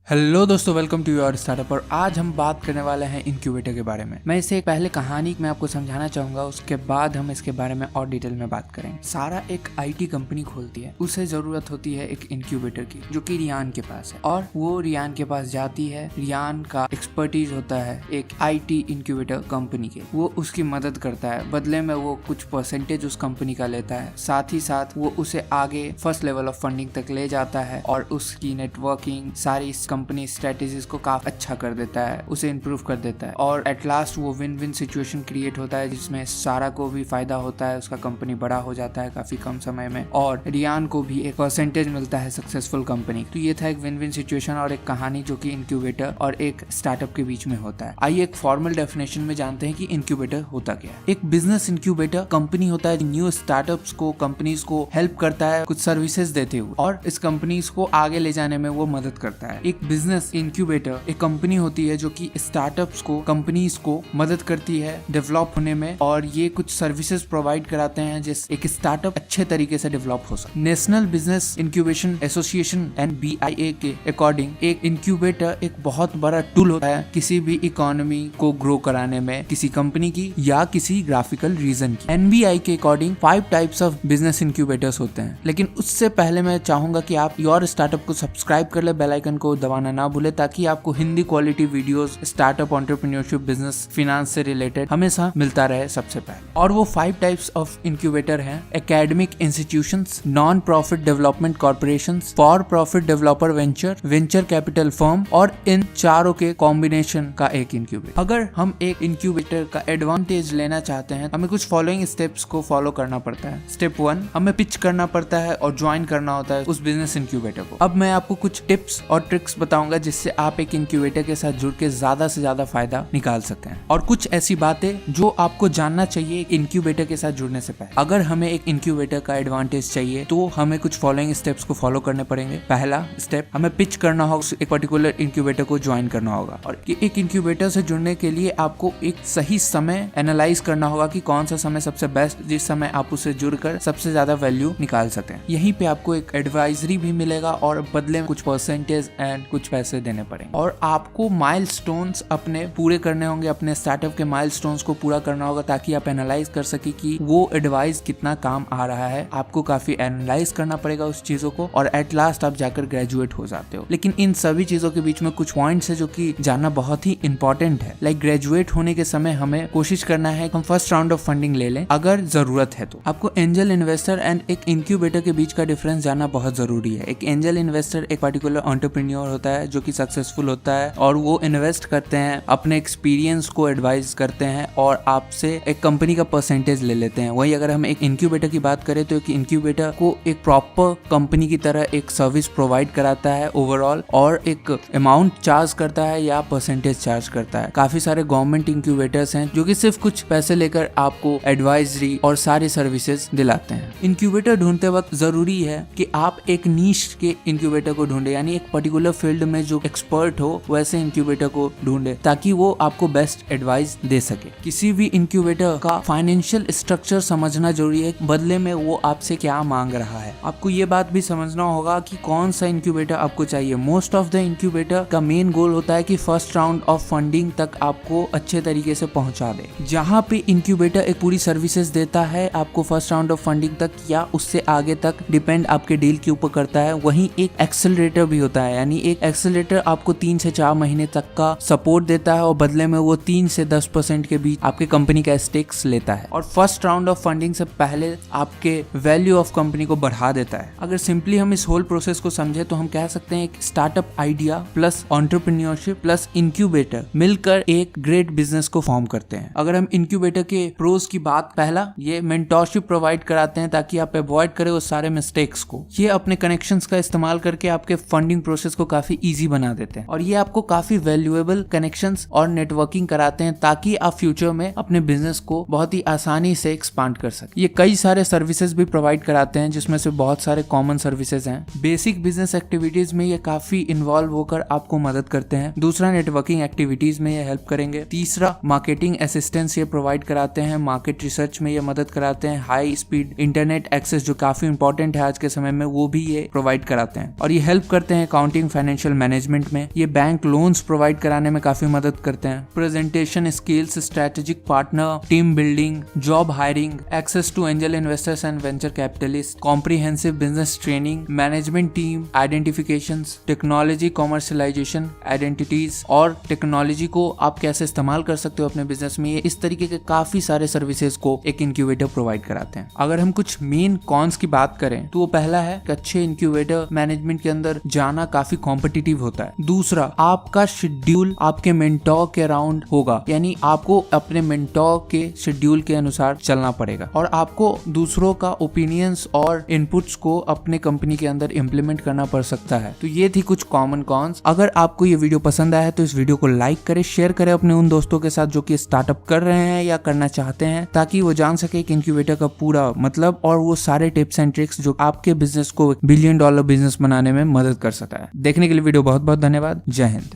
Hello दोस्तों, welcome to your startup. और आज हम बात करने वाले हैं इनक्यूबेटर के बारे में। मैं इसे एक पहले कहानी में आपको समझाना चाहूंगा, उसके बाद हम इसके बारे में और डिटेल में बात करेंगे। सारा एक आईटी कंपनी खोलती है, उसे जरूरत होती है एक इनक्यूबेटर की, जो कि रियान के पास है। और वो रियान के पास जाती है। रियान का एक्सपर्टीज होता है एक आईटी इनक्यूबेटर कंपनी के, वो उसकी मदद करता है। बदले में वो कुछ परसेंटेज उस कंपनी का लेता है, साथ ही साथ वो उसे आगे फर्स्ट लेवल ऑफ फंडिंग तक ले जाता है और उसकी नेटवर्किंग सारी कंपनी स्ट्रेटेजीज को काफी अच्छा कर देता है, उसे इम्प्रूव कर देता है। और एट लास्ट वो विन विन सिचुएशन क्रिएट होता है, जिसमें सारा को भी फायदा होता है, उसका कंपनी बड़ा हो जाता है काफी कम समय में, और रियान को भी एक परसेंटेज मिलता है सक्सेसफुल कंपनी। तो ये था एक विन विन सिचुएशन और एक कहानी जो कि इनक्यूबेटर और एक स्टार्टअप के बीच में होता है। आइए एक फॉर्मल डेफिनेशन में जानते हैं कि इनक्यूबेटर होता क्या है। एक बिजनेस इनक्यूबेटर कंपनी होता है, न्यू स्टार्टअप्स को, कंपनीज को हेल्प करता है कुछ सर्विसेज देते हुए, और इस कंपनीज को आगे ले जाने में वो मदद करता है। एक बिजनेस इनक्यूबेटर एक कंपनी होती है जो कि स्टार्टअप्स को, कंपनीज को मदद करती है डेवलप होने में, और ये कुछ सर्विसेज प्रोवाइड कराते हैं जिस एक स्टार्टअप अच्छे तरीके से डेवलप हो सके। National business incubation association (NBIA) के अकॉर्डिंग एक इनक्यूबेटर एक बहुत बड़ा टूल होता है किसी भी इकोनॉमी को ग्रो कराने में, किसी कंपनी की या किसी ग्राफिकल रीजन की। NBI के according 5 types of business incubators होते हैं। लेकिन उससे पहले मैं चाहूंगा कि आप योर स्टार्टअप को सब्सक्राइब कर ले, बेल आइकन को दबाना ना भूले, ताकि आपको Hindi quality videos startup, entrepreneurship, business, finance से रिलेटेड हमेशा मिलता रहे सबसे पहले। और वो 5 टाइप्स ऑफ इनक्यूबेटर हैं: academic institutions, non profit development corporations, for profit developer venture, venture capital firm, और इन चारों के कॉम्बिनेशन का एक इनक्यूबेटर। अगर हम एक इनक्यूबेटर का एडवांटेज लेना चाहते हैं, हमें कुछ फॉलोइंग स्टेप्स को फॉलो करना पड़ता है। स्टेप 1, हमें पिच करना पड़ता है और ज्वाइन करना होता है उस बिजनेस इनक्यूबेटर को। अब मैं आपको कुछ टिप्स और ट्रिक्स बताऊंगा जिससे आप एक इनक्यूबेटर के साथ जुड़ के ज्यादा से ज्यादा फायदा निकाल सकें, और कुछ ऐसी बातें जो आपको जानना चाहिए इनक्यूबेटर के साथ जुड़ने से पहले। अगर हमें एक इनक्यूबेटर का एडवांटेज चाहिए तो हमें कुछ फॉलोइंग स्टेप्स को फॉलो करने पड़ेंगे। पहला स्टेप, हमें पिच करना होगा, एक पर्टिकुलर इनक्यूबेटर को ज्वाइन करना होगा। और एक इनक्यूबेटर से जुड़ने के लिए आपको एक सही समय एनालाइज करना होगा कि कौन सा समय सबसे बेस्ट, जिस समय आप उससे जुड़कर सबसे ज्यादा वैल्यू निकाल सकें। यहीं पे आपको एक एडवाइजरी भी मिलेगा और बदले में कुछ परसेंटेज एंड कुछ पैसे देने पड़ेंगे। और आपको माइलस्टोन्स अपने पूरे करने होंगे, अपने स्टार्टअप के माइलस्टोन्स को पूरा करना होगा, ताकि आप एनालाइज कर सके कि वो एडवाइस कितना काम आ रहा है। आपको काफी एनालाइज करना पड़ेगा उस चीजों को, और एट लास्ट आप जाकर ग्रेजुएट हो जाते हो। लेकिन इन सभी चीजों के बीच में कुछ पॉइंट्स है जो कि जानना बहुत ही इंपॉर्टेंट है। लाइक ग्रेजुएट होने के समय हमें कोशिश करना है हम फर्स्ट राउंड ऑफ फंडिंग ले लें अगर जरूरत है तो। आपको एंजल इन्वेस्टर एंड एक इनक्यूबेटर के बीच का डिफरेंस जानना बहुत जरूरी है। एक एंजल इन्वेस्टर एक पर्टिकुलर एंटरप्रेन्योर होता है जो कि सक्सेसफुल होता है, और वो इन्वेस्ट करते हैं, अपने एक्सपीरियंस को एडवाइस करते हैं और आपसे एक कंपनी का परसेंटेज ले लेते हैं। वही अगर हम एक इनक्यूबेटर की बात करें तो एक इनक्यूबेटर को एक प्रॉपर कंपनी की तरह एक सर्विस प्रोवाइड कराता है ओवरऑल, और एक अमाउंट चार्ज करता है या परसेंटेज चार्ज करता है। काफी सारे गवर्नमेंट इनक्यूबेटर्स हैं जो कि सिर्फ कुछ पैसे लेकर आपको एडवाइजरी और सारी सर्विसेज दिलाते हैं। इनक्यूबेटर ढूंढते वक्त जरूरी है कि आप एक नीश के इनक्यूबेटर को ढूंढे, यानी एक पर्टिकुलर फील्ड में जो एक्सपर्ट हो वैसे इनक्यूबेटर को ढूंढे, ताकि वो आपको बेस्ट एडवाइस दे सके। किसी भी इनक्यूबेटर का फाइनेंशियल स्ट्रक्चर समझना जरूरी है, बदले में वो आपसे क्या मांग रहा है। आपको ये बात भी समझना होगा कि कौन सा इनक्यूबेटर आपको चाहिए। मोस्ट ऑफ द इनक्यूबेटर का मेन गोल होता है कि फर्स्ट राउंड ऑफ फंडिंग तक आपको अच्छे तरीके से पहुंचा दे। जहाँ पे इनक्यूबेटर एक पूरी सर्विसेज देता है आपको फर्स्ट राउंड ऑफ फंडिंग तक या उससे आगे तक, डिपेंड आपके डील के ऊपर करता है, वहीं एक एक्सेलरेटर भी होता है। यानी एक एक्सेलरेटर आपको 3 से 4 महीने तक का सपोर्ट देता है और बदले में वो 3 से 10% के बीच आपके कंपनी का स्टेक्स लेता है, और फर्स्ट राउंड ऑफ फंडिंग से पहले आपके वैल्यू ऑफ कंपनी को बढ़ा देता है। अगर सिंपली हम इस होल प्रोसेस को समझे तो हम कह सकते हैं एक startup idea plus entrepreneurship plus incubator मिलकर एक ग्रेट बिजनेस को फॉर्म करते हैं। अगर हम इनक्यूबेटर के प्रोज की बात, पहला, ये मेंटोरशिप प्रोवाइड कराते हैं ताकि आप अवॉइड करें वो सारे मिस्टेक्स को। ये अपने कनेक्शंस का इस्तेमाल करके आपके फंडिंग प्रोसेस को काफी इजी बना देते हैं, और ये आपको काफी वैल्यूएबल कनेक्शंस और नेटवर्किंग कराते हैं ताकि आप फ्यूचर में अपने बिजनेस को बहुत ही आसानी से एक्सपांड कर सके। ये कई सारे सर्विसेज भी प्रोवाइड कराते हैं, जिसमें से बहुत सारे कॉमन सर्विसेज हैं। बेसिक बिजनेस एक्टिविटीज में ये काफी इन्वॉल्व होकर आपको मदद करते हैं। दूसरा, नेटवर्किंग एक्टिविटीज में ये हेल्प करेंगे। तीसरा, मार्केटिंग असिस्टेंस ये प्रोवाइड कराते हैं। मार्केट रिसर्च में ये मदद कराते हैं। हाई स्पीड इंटरनेट एक्सेस जो काफी इंपॉर्टेंट है आज के समय में, वो भी ये प्रोवाइड कराते हैं। और ये हेल्प करते हैं अकाउंटिंग, फाइनेंशियल फाइनेंशियल मैनेजमेंट में। ये बैंक लोन्स प्रोवाइड कराने में काफी मदद करते हैं। Presentation skills, strategic partner, team building, job hiring, access to angel investors and venture capitalist, comprehensive business training, management team identifications, technology commercialisation, identities और technology को आप कैसे इस्तेमाल कर सकते हो अपने बिजनेस में। ये इस तरीके के काफी सारे सर्विसेज को एक इंक्यूबेटर प्रोवाइड कराते हैं। अगर हम कुछ मेन कॉन्स की बात करें तो वो पहला है कि अच्छे इंक्यूबेटर मैनेजमेंट के अंदर जाना काफी कॉम्पिटिटिव होता है। दूसरा, आपका शेड्यूल आपके मेंटोर के अराउंड होगा, यानी आपको अपने मेंटोर के शेड्यूल के अनुसार चलना पड़ेगा और आपको दूसरों का ओपिनियंस और इनपुट्स को अपने कंपनी के अंदर इम्प्लीमेंट करना पड़ सकता है। तो ये थी कुछ कॉमन कॉन्स। अगर आपको ये वीडियो पसंद आया है तो इस वीडियो को लाइक करें, शेयर करें अपने उन दोस्तों के साथ जो कि स्टार्टअप कर रहे हैं या करना चाहते हैं, ताकि वो जान सके एक इंक्यूबेटर का पूरा मतलब और वो सारे टिप्स एंड ट्रिक्स जो आपके बिजनेस को $1 बिलियन बिजनेस बनाने में मदद कर सकता है। देखने के लिए वीडियो बहुत बहुत धन्यवाद। जय हिंद।